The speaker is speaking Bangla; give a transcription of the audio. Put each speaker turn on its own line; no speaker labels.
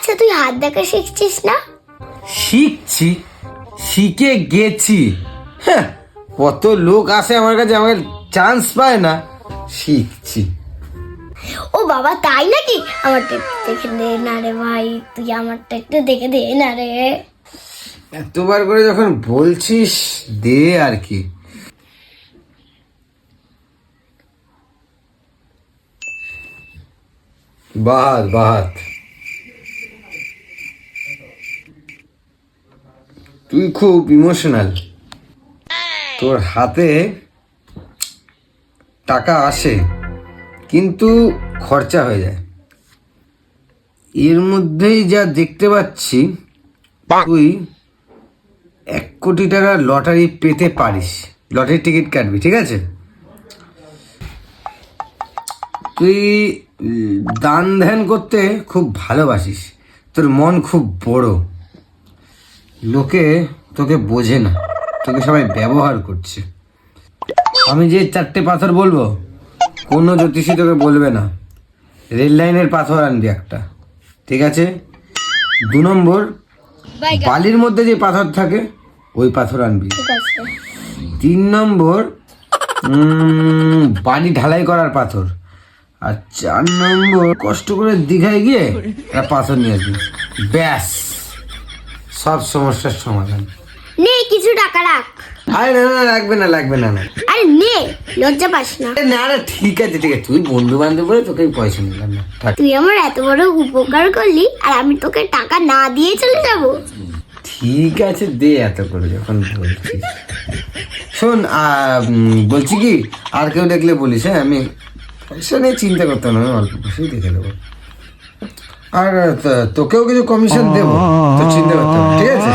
আচ্ছা তুই হাত দেখা শিখছিস না?
শিখছি, শিখে গেছি। হ্যাঁ, কত লোক আসে আমার কাছে, আমাকে চান্স পায় না। শিখছি।
ও বাবা তাই নাকি? আমারটা একটু দেখে দে না রে ভাই, তুই আমারটা একটু দেখে দে না রে।
এতবার করে যখন বলছিস দে আর কি। বাহাত বাহাত, তুই খুব ইমোশনাল। তোর হাতে টাকা আসে কিন্তু খরচা হয়ে যায়। এর মধ্যেই যা দেখতে পাচ্ছি তুই 1 কোটি টাকা লটারি পেতে পারিস। লটারির টিকিট কাটবি, ঠিক আছে? তুই দান ধ্যান করতে খুব ভালোবাসিস, তোর মন খুব বড়। লোকে তোকে বোঝে না, তোকে সবাই ব্যবহার করছে। আমি যে 4টে পাথর বলবো কোনো জ্যোতিষী তোকে বলবে না। রেল লাইনের পাথর আনবি একটা, ঠিক আছে? 2 নম্বর, বালির মধ্যে যে পাথর থাকে ওই পাথর আনবি।
ঠিক আছে।
3 নম্বর, বাড়ি ঢালাই করার পাথর। আর 4 নম্বর, কষ্ট করে দীঘায় গিয়ে একটা পাথর নিয়ে আসবি। ব্যাস, সব সমস্যার সমাধান।
নে কিছু টাকা রাখ।
আরে না না, লাগবে না লাগবে না না।
আরে নে, লজ্জা পাস না।
আরে না না, ঠিক আছে ঠিক আছে, তুই বন্ধু বান্ধব বলে তোকে আমি পয়সা নিলাম না, থাক।
তুই আমার এত বড় উপকার করলি আর আমি তোকে টাকা না দিয়ে চলে যাব?
ঠিক আছে দে, এত করে যখন বলছিস। শোন, বলছি কি, আর কেউ দেখলে বলিস। হ্যাঁ, আমি পয়সা নিয়ে চিন্তা করতাম না, আমি অল্প পয়সাই দেখে দেবো। আর তোকেও কিছু কমিশন দেবো, তো চিন্তা করতে হবে, ঠিক আছে?